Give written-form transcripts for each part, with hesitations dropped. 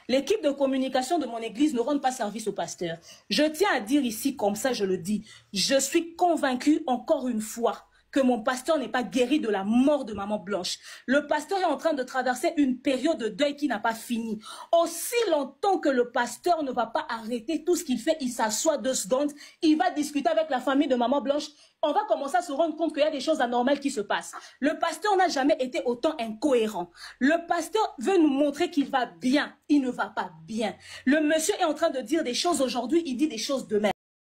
L'équipe de communication de mon église ne rend pas service au pasteur. Je tiens à dire ici, comme ça je le dis, je suis convaincue encore une fois que mon pasteur n'est pas guéri de la mort de Maman Blanche. Le pasteur est en train de traverser une période de deuil qui n'a pas fini. Aussi longtemps que le pasteur ne va pas arrêter tout ce qu'il fait, il s'assoit 2 secondes, il va discuter avec la famille de Maman Blanche, on va commencer à se rendre compte qu'il y a des choses anormales qui se passent. Le pasteur n'a jamais été autant incohérent. Le pasteur veut nous montrer qu'il va bien, il ne va pas bien. Le monsieur est en train de dire des choses aujourd'hui, il dit des choses demain.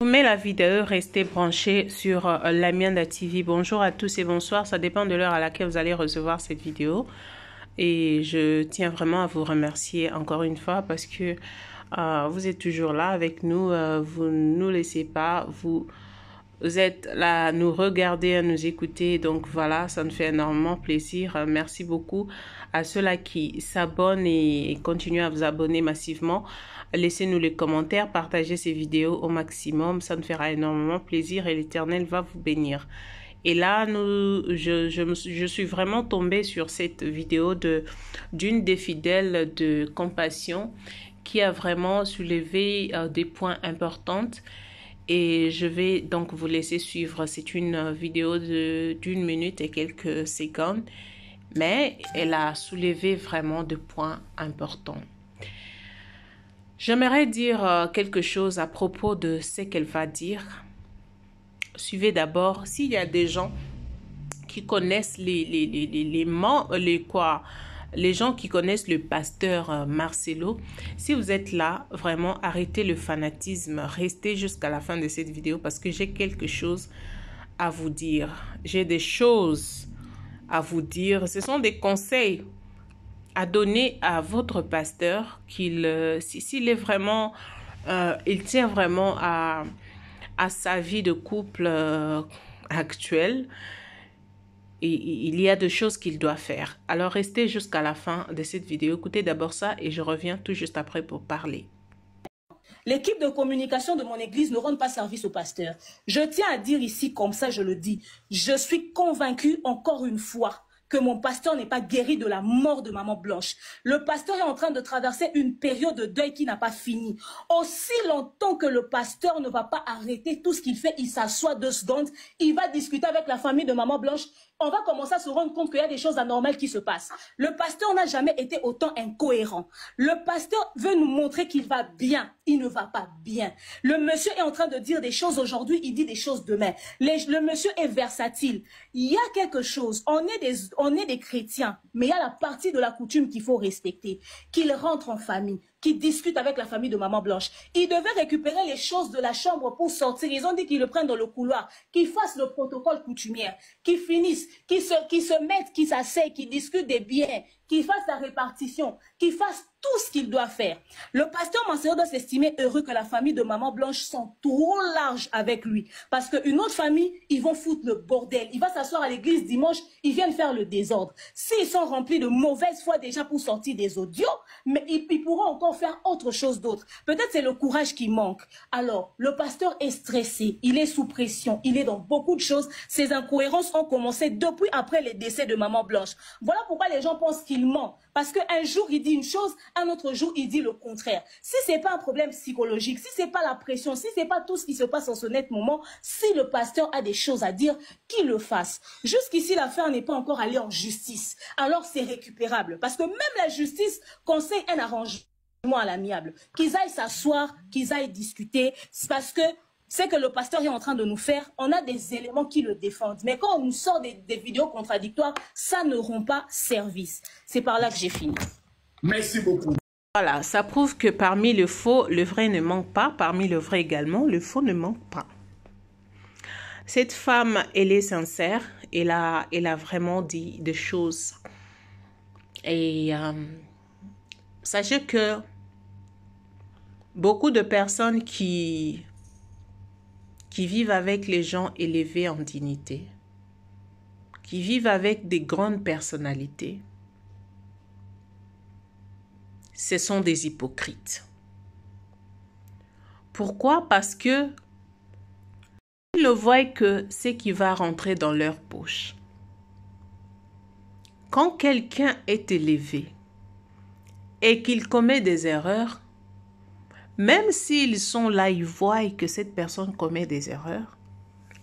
Vous mettez la vidéo, restez branchés sur Lamianda TV. Bonjour à tous et bonsoir. Ça dépend de l'heure à laquelle vous allez recevoir cette vidéo. Et je tiens vraiment à vous remercier encore une fois parce que vous êtes toujours là avec nous. Vous ne nous laissez pas. Vous êtes là à nous regarder, à nous écouter. Donc voilà, ça nous fait énormément plaisir. Merci beaucoup à ceux-là qui s'abonnent et continuent à vous abonner massivement. Laissez-nous les commentaires, partagez ces vidéos au maximum. Ça nous fera énormément plaisir et l'Éternel va vous bénir. Et là, je suis vraiment tombée sur cette vidéo d'une des fidèles de Compassion qui a vraiment soulevé des points importants. Et je vais donc vous laisser suivre. C'est une vidéo d'1 minute et quelques secondes. Mais elle a soulevé vraiment des points importants. J'aimerais dire quelque chose à propos de ce qu'elle va dire. Suivez d'abord, s'il y a des gens qui connaissent les gens qui connaissent le pasteur Marcelo, si vous êtes là, vraiment arrêtez le fanatisme, restez jusqu'à la fin de cette vidéo parce que j'ai quelque chose à vous dire. J'ai des choses à vous dire. Ce sont des conseils à donner à votre pasteur qu'il, s'il est vraiment, il tient vraiment à sa vie de couple actuelle. Et il y a des choses qu'il doit faire. Alors restez jusqu'à la fin de cette vidéo. Écoutez d'abord ça et je reviens tout juste après pour parler. L'équipe de communication de mon église ne rend pas service au pasteur. Je tiens à dire ici, comme ça je le dis, je suis convaincue encore une fois que mon pasteur n'est pas guéri de la mort de Maman Blanche. Le pasteur est en train de traverser une période de deuil qui n'a pas fini. Aussi longtemps que le pasteur ne va pas arrêter tout ce qu'il fait, il s'assoit 2 secondes, il va discuter avec la famille de Maman Blanche, on va commencer à se rendre compte qu'il y a des choses anormales qui se passent. Le pasteur n'a jamais été autant incohérent. Le pasteur veut nous montrer qu'il va bien, il ne va pas bien. Le monsieur est en train de dire des choses aujourd'hui, il dit des choses demain. Le monsieur est versatile. Il y a quelque chose, on est des chrétiens, mais il y a la partie de la coutume qu'il faut respecter. Qu'il rentre en famille, qu'il discute avec la famille de Maman Blanche. Il devait récupérer les choses de la chambre pour sortir. Ils ont dit qu'ils le prennent dans le couloir, qu'ils fassent le protocole coutumier, qu'ils finissent, qu'ils se mettent, qu'ils s'asseyent, qu'ils discutent des biens, qu'ils fassent la répartition, qu'ils fassent tout ce qu'il doit faire. Le pasteur Marcelo doit s'estimer heureux que la famille de Maman Blanche sont trop larges avec lui. Parce qu'une autre famille, ils vont foutre le bordel. Il va s'asseoir à l'église dimanche, ils viennent faire le désordre. S'ils sont remplis de mauvaise foi déjà pour sortir des audios, mais ils pourront encore faire autre chose d'autre. Peut-être c'est le courage qui manque. Alors, le pasteur est stressé, il est sous pression, il est dans beaucoup de choses. Ces incohérences ont commencé depuis après les décès de Maman Blanche. Voilà pourquoi les gens pensent qu'il ment. Parce qu'un jour, il dit une chose, un autre jour, il dit le contraire. Si ce n'est pas un problème psychologique, si ce n'est pas la pression, si ce n'est pas tout ce qui se passe en ce net moment, si le pasteur a des choses à dire, qu'il le fasse. Jusqu'ici, l'affaire n'est pas encore allée en justice. Alors, c'est récupérable. Parce que même la justice conseille un arrangement à l'amiable. Qu'ils aillent s'asseoir, qu'ils aillent discuter. C'est parce que c'est que le pasteur est en train de nous faire, on a des éléments qui le défendent. Mais quand on nous sort des vidéos contradictoires, ça ne rend pas service. C'est par là que j'ai fini. Merci beaucoup. Voilà, ça prouve que parmi le faux, le vrai ne manque pas. Parmi le vrai également, le faux ne manque pas. Cette femme, elle est sincère. Elle a vraiment dit des choses. Et sachez que beaucoup de personnes qui vivent avec les gens élevés en dignité, qui vivent avec des grandes personnalités, ce sont des hypocrites. Pourquoi? Parce que ils ne voient que ce qui va rentrer dans leur poche. Quand quelqu'un est élevé, et qu'il commet des erreurs, même s'ils sont là, ils voient que cette personne commet des erreurs,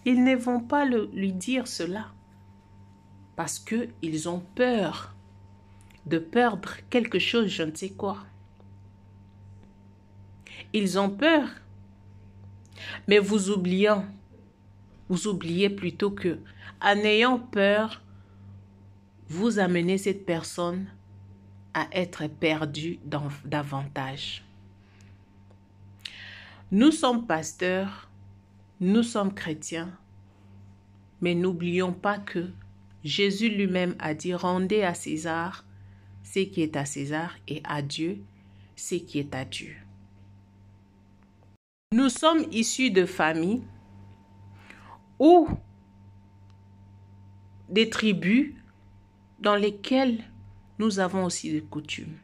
ils ne vont pas lui dire cela parce qu'ils ont peur de perdre quelque chose, je ne sais quoi. Ils ont peur. Mais vous oubliez plutôt que, en ayant peur, vous amenez cette personne à être perdue davantage. Nous sommes pasteurs, nous sommes chrétiens, mais n'oublions pas que Jésus lui-même a dit « Rendez à César ce qui est à César et à Dieu ce qui est à Dieu ». Nous sommes issus de familles ou des tribus dans lesquelles nous avons aussi des coutumes.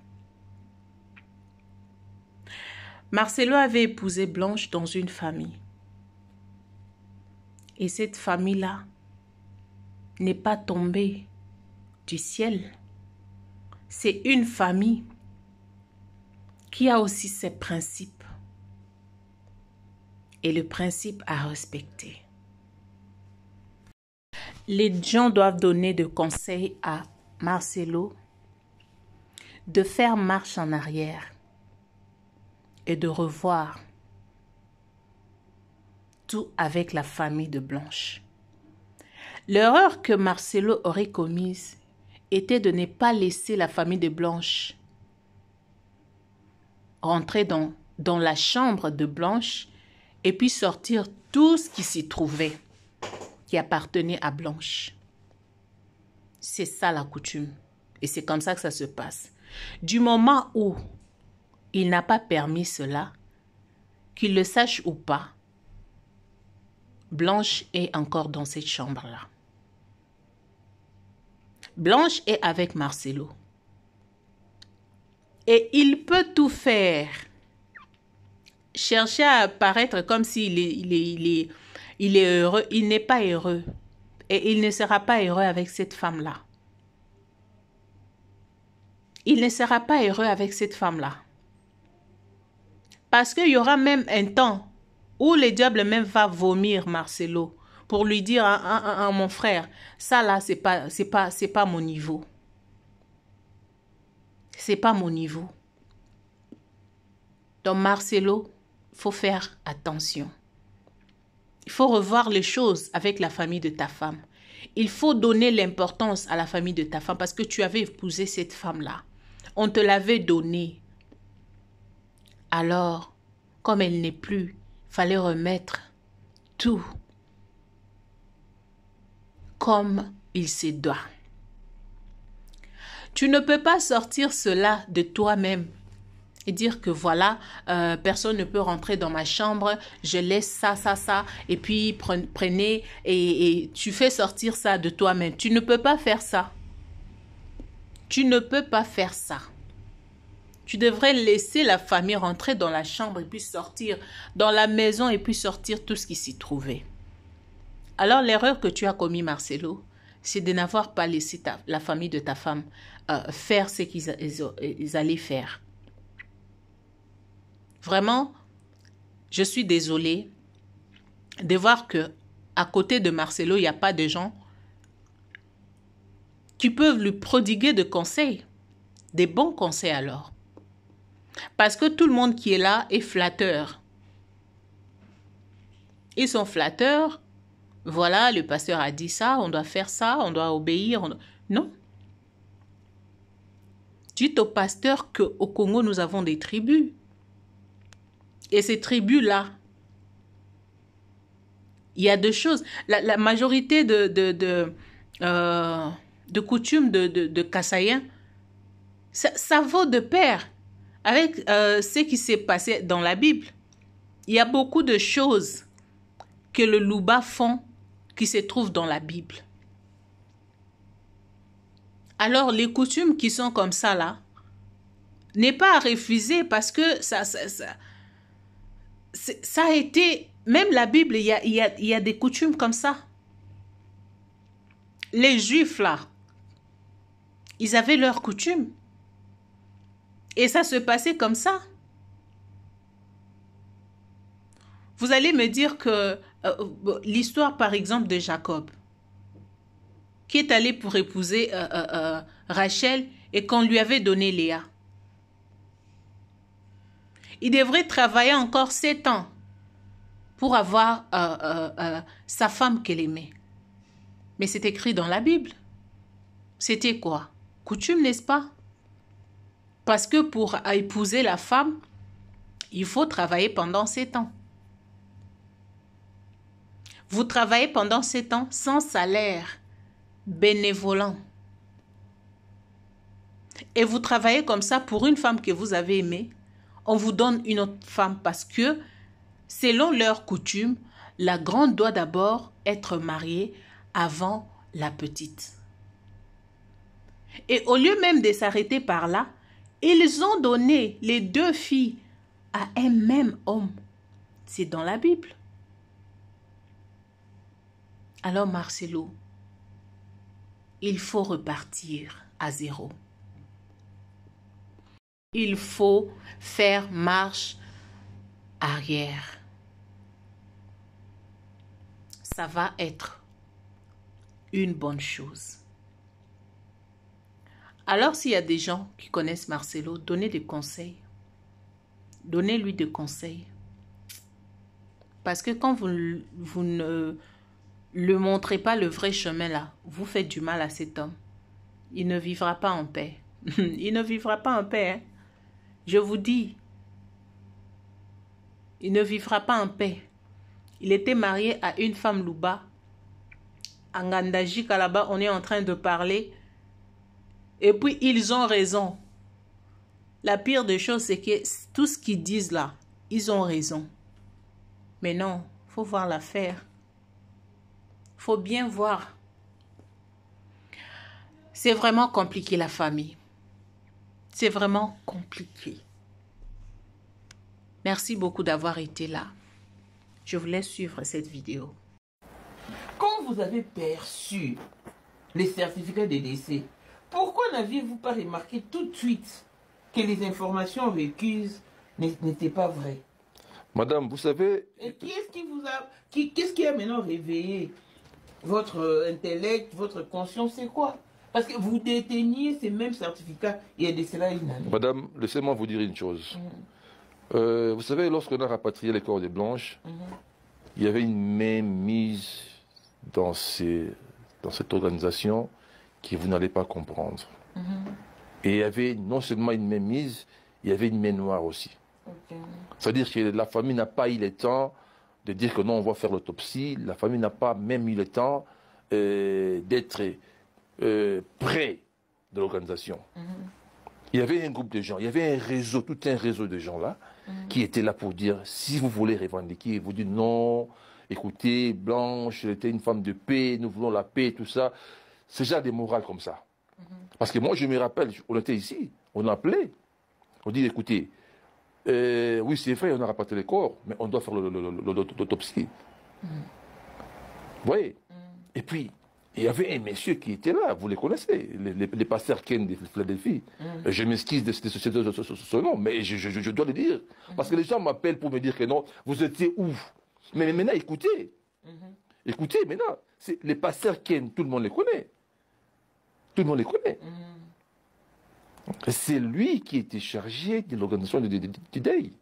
Marcelo avait épousé Blanche dans une famille. Et cette famille-là n'est pas tombée du ciel. C'est une famille qui a aussi ses principes. Et le principe à respecter. Les gens doivent donner des conseils à Marcelo de faire marche en arrière et de revoir tout avec la famille de Blanche. L'erreur que Marcelo aurait commise était de ne pas laisser la famille de Blanche rentrer dans la chambre de Blanche et puis sortir tout ce qui s'y trouvait, qui appartenait à Blanche. C'est ça la coutume. Et c'est comme ça que ça se passe. Du moment où il n'a pas permis cela, qu'il le sache ou pas, Blanche est encore dans cette chambre-là. Blanche est avec Marcelo. Et il peut tout faire. Chercher à paraître comme s'il il est heureux. Il n'est pas heureux. Et il ne sera pas heureux avec cette femme-là. Il ne sera pas heureux avec cette femme-là. Parce qu'il y aura même un temps où le diable même va vomir Marcelo pour lui dire mon frère, ça là, c'est pas mon niveau. C'est pas mon niveau. Donc Marcelo, il faut faire attention. Il faut revoir les choses avec la famille de ta femme. Il faut donner l'importance à la famille de ta femme parce que tu avais épousé cette femme-là. On te l'avait donnée. Alors, comme elle n'est plus, il fallait remettre tout comme il se doit. Tu ne peux pas sortir cela de toi-même et dire que voilà, personne ne peut rentrer dans ma chambre, je laisse ça, et puis prenez et tu fais sortir ça de toi-même. Tu ne peux pas faire ça. Tu ne peux pas faire ça. Tu devrais laisser la famille rentrer dans la chambre et puis sortir dans la maison et puis sortir tout ce qui s'y trouvait. Alors l'erreur que tu as commis, Marcelo, c'est de n'avoir pas laissé la famille de ta femme faire ce qu'ils allaient faire. Vraiment, je suis désolée de voir que à côté de Marcelo, il n'y a pas de gens qui peuvent lui prodiguer de conseils, des bons conseils alors. Parce que tout le monde qui est là est flatteur. Ils sont flatteurs. Voilà, le pasteur a dit ça, on doit faire ça, on doit obéir. Non. Dites au pasteur qu'au Congo, nous avons des tribus. Et ces tribus-là, il y a deux choses. La majorité de coutumes de Kassaïens, ça vaut de pair avec ce qui s'est passé dans la Bible. Il y a beaucoup de choses que le Louba font qui se trouvent dans la Bible. Alors, les coutumes qui sont comme ça, là, n'est pas à refuser parce que ça a été... Même la Bible, il y a des coutumes comme ça. Les Juifs, là, ils avaient leurs coutumes. Et ça se passait comme ça. Vous allez me dire que l'histoire, par exemple, de Jacob, qui est allé pour épouser Rachel et qu'on lui avait donné Léa. Il devrait travailler encore 7 ans pour avoir sa femme qu'elle aimait. Mais c'est écrit dans la Bible. C'était quoi? Coutume, n'est-ce pas? Parce que pour épouser la femme, il faut travailler pendant 7 ans. Vous travaillez pendant 7 ans sans salaire, bénévolant. Et vous travaillez comme ça pour une femme que vous avez aimée. On vous donne une autre femme parce que, selon leur coutume, la grande doit d'abord être mariée avant la petite. Et au lieu même de s'arrêter par là, ils ont donné les 2 filles à un même homme. C'est dans la Bible. Alors Marcelo, il faut repartir à 0. Il faut faire marche arrière. Ça va être une bonne chose. Alors s'il y a des gens qui connaissent Marcelo, donnez des conseils. Donnez-lui des conseils. Parce que quand vous ne le montrez pas le vrai chemin là, vous faites du mal à cet homme. Il ne vivra pas en paix. Il ne vivra pas en paix. Hein? Je vous dis, il ne vivra pas en paix. Il était marié à une femme Louba. À Ngandajika là-bas, on est en train de parler. Et puis, ils ont raison. La pire des choses, c'est que tout ce qu'ils disent là, ils ont raison. Mais non, il faut voir l'affaire. Il faut bien voir. C'est vraiment compliqué, la famille. C'est vraiment compliqué. Merci beaucoup d'avoir été là. Je vous laisse suivre cette vidéo. Quand vous avez perçu les certificats de décès, pourquoi n'aviez-vous pas remarqué tout de suite que les informations requises n'étaient pas vraies? Madame, vous savez... Et qu'est-ce qui a maintenant réveillé votre intellect, votre conscience, c'est quoi? Parce que vous déteniez ces mêmes certificats il y a de cela une année. Madame, laissez-moi vous dire une chose. Vous savez, lorsqu'on a rapatrié les corps des Blanches, il y avait une main mise dans cette organisation que vous n'allez pas comprendre. Et il y avait non seulement une main mise, il y avait une main noire aussi. C'est-à-dire que la famille n'a pas eu le temps de dire que non, on va faire l'autopsie. La famille n'a pas même eu le temps d'être près de l'organisation. Il y avait un groupe de gens, il y avait un réseau, tout un réseau de gens là, qui étaient là pour dire, si vous voulez revendiquer, vous dites non, écoutez, Blanche, elle était une femme de paix, nous voulons la paix, tout ça. C'est déjà des morales comme ça. Parce que moi, je me rappelle, on était ici, on appelait, on dit, écoutez, oui, c'est vrai, on a rapatrié les corps, mais on doit faire l'autopsie. Vous voyez? Et puis, il y avait un monsieur qui était là, vous les connaissez, les pasteurs Ken de Philadelphie. Je m'excuse de ce nom, mais je dois le dire. Parce que les gens m'appellent pour me dire que non, vous étiez où? Mais maintenant, écoutez. Écoutez, maintenant, les pasteurs Ken, tout le monde les connaît. Tout le monde les connaît. C'est lui qui était chargé de l'organisation du deuil.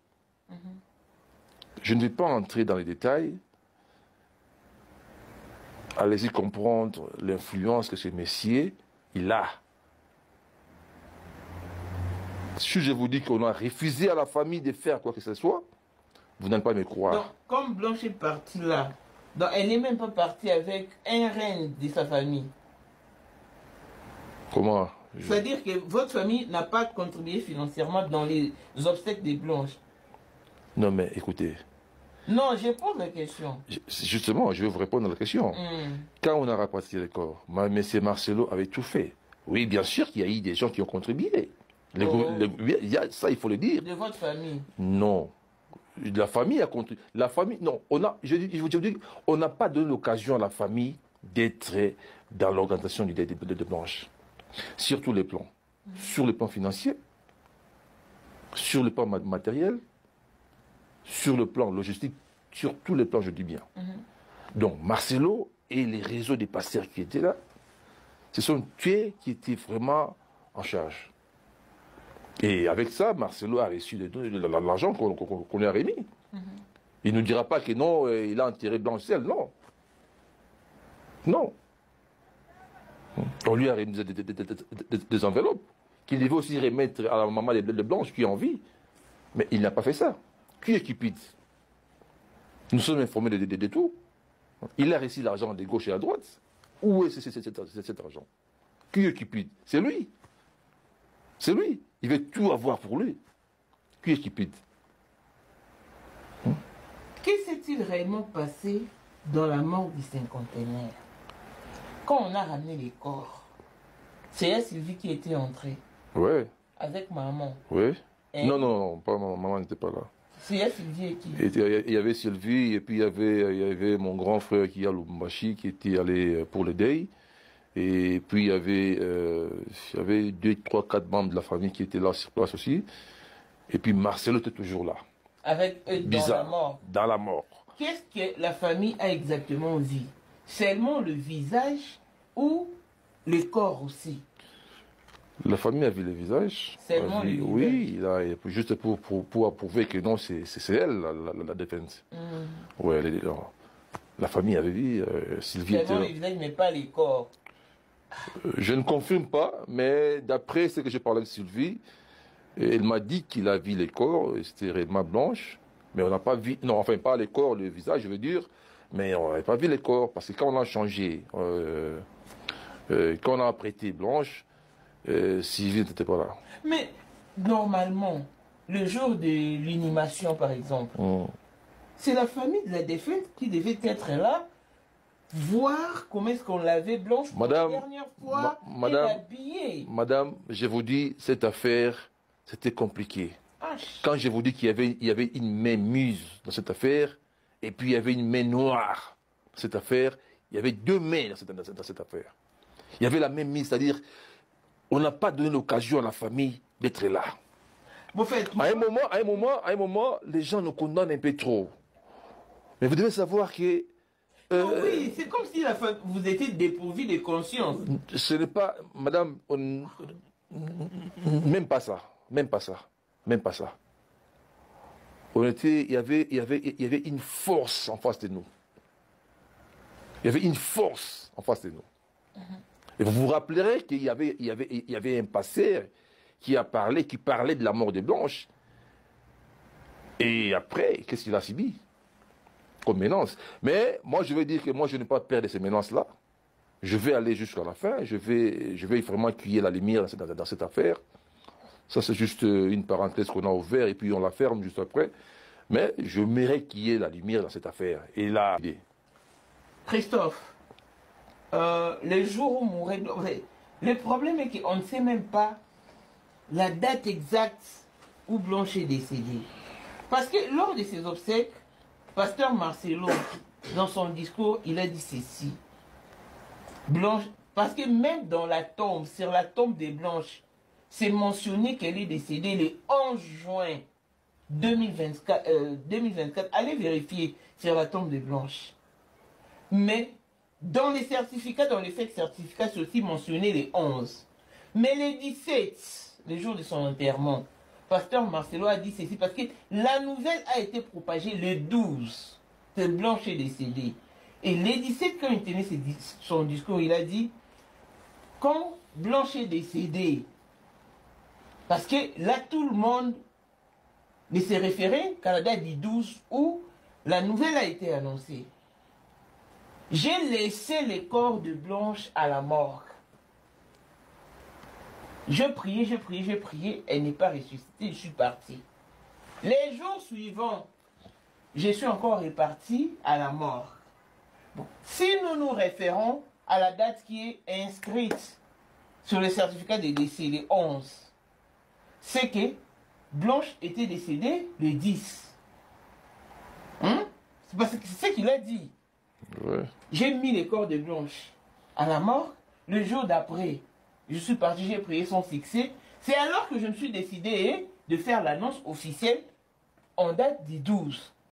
Je ne vais pas entrer dans les détails. Allez-y comprendre l'influence que ce messier, il a. Si je vous dis qu'on a refusé à la famille de faire quoi que ce soit, vous n'allez pas me croire. Donc, comme Blanche est partie là, donc elle n'est même pas partie avec un reine de sa famille. Comment? C'est-à-dire que votre famille n'a pas contribué financièrement dans les obsèques des Blanches. Non mais écoutez. Non, je pose la question. Justement, je vais vous répondre à la question. Quand on a rapatrié les corps, M. Marcelo avait tout fait. Oui, bien sûr qu'il y a eu des gens qui ont contribué. Ça, il faut le dire. De votre famille? Non. La famille a contribué. La famille, non. Je vous dis, on n'a pas donné l'occasion à la famille d'être dans l'organisation du deuil de Blanche. Sur tous les plans. Sur le plan financier, sur le plan matériel, sur le plan logistique, sur tous les plans, je dis bien. Donc, Marcelo et les réseaux des pasteurs qui étaient là, ce sont eux qui étaient vraiment en charge. Et avec ça, Marcelo a reçu de l'argent qu'on lui a remis. Il ne nous dira pas que non, il a enterré Blanchel, non. Non. On lui a remis des enveloppes qu'il devait aussi remettre à la maman de Blanche qui est en vie. Mais il n'a pas fait ça. Qui est cupide? Nous sommes informés de tout. Il a reçu l'argent de gauche et à droite. Où est cet argent? Qui est cupide? C'est lui. C'est lui. Il veut tout avoir pour lui. Qui est cupide? Que s'est-il réellement passé dans la mort du cinquantenaire? Quand on a ramené les corps, c'est Sylvie qui était entrée. Oui. Avec maman. Oui. Et non, pas maman n'était pas là. C'est Sylvie et qui? Il y avait Sylvie, et puis il y avait mon grand frère qui est à Lubumbashi, qui était allé pour le deuil. Et puis il y avait 2, 3, 4 membres de la famille qui étaient là sur place aussi. Et puis Marcelo était toujours là. Avec eux dans la mort. Dans la mort. Qu'est-ce que la famille a exactement vu? Seulement le visage ou le corps aussi? La famille a vu le visage. Seulement le visage. Oui, juste pour prouver que non, c'est elle, la défense. Ouais, la famille avait vu, Sylvie était Seulement là. le visage, mais pas les corps. Je ne confirme pas, mais d'après ce que j'ai parlé avec Sylvie, elle m'a dit qu'il a vu les corps, c'était réellement blanche, mais on n'a pas vu, non, enfin pas les corps, le visage, je veux dire, mais on n'avait pas vu les corps, parce que quand on a changé, quand on a prêté blanche, Sylvie n'était pas là. Mais normalement, le jour de l'inhumation par exemple, c'est la famille de la défunte qui devait être là, voir comment est-ce qu'on l'avait blanche pour la dernière fois et l'habiller. Madame, je vous dis, cette affaire, c'était compliqué. Quand je vous dis qu'il y avait une main mise dans cette affaire, et puis il y avait une main noire dans cette affaire, il y avait 2 mains dans cette affaire. Il y avait la main mise, c'est-à-dire, on n'a pas donné l'occasion à la famille d'être là. Vous faites à un moment, les gens nous condamnent un peu trop. Mais vous devez savoir que... oui, c'est comme si vous étiez dépourvu de conscience. Ce n'est pas... Madame, même pas ça. Même pas ça. Même pas ça. Il y avait une force en face de nous. Il y avait une force en face de nous. Et vous vous rappellerez qu'il y avait un pasteur qui parlait de la mort de Blanche. Et après, qu'est-ce qu'il a subi comme menace? Mais moi, je veux dire que moi, je n'ai pas peur de ces menaces-là. Je vais aller jusqu'à la fin. Je vais vraiment cueillir la lumière dans cette affaire. Ça, c'est juste une parenthèse qu'on a ouverte et puis on la ferme juste après. Mais je mérite qu'il y ait la lumière dans cette affaire. Et là... Christophe, les jours où mourait... Le problème est qu'on ne sait même pas la date exacte où Blanche est décédée. Parce que lors de ses obsèques, Pasteur Marcelo, dans son discours, il a dit ceci. Blanche, parce que même dans la tombe, sur la tombe de Blanche, c'est mentionné qu'elle est décédée le 11 juin 2024. Allez vérifier sur la tombe de Blanche. Mais dans les certificats, dans les faits certificats, c'est aussi mentionné les 11. Mais les 17, le jour de son enterrement, Pasteur Marcelo a dit ceci parce que la nouvelle a été propagée le 12 que Blanche est décédée. Et les 17, quand il tenait son discours, il a dit, quand Blanche est décédée, parce que là, tout le monde ne s'est référé qu'à la date du 12 où la nouvelle a été annoncée. J'ai laissé les corps de Blanche à la morgue. Je priais, elle n'est pas ressuscitée, je suis parti. Les jours suivants, je suis encore reparti à la morgue. Bon. Si nous nous référons à la date qui est inscrite sur le certificat de décès, le 11, c'est que Blanche était décédée le 10. C'est ce qu'il a dit. Ouais. J'ai mis les corps de Blanche à la morgue. Le jour d'après, je suis parti, j'ai prié son succès. C'est alors que je me suis décidé de faire l'annonce officielle en date du 12.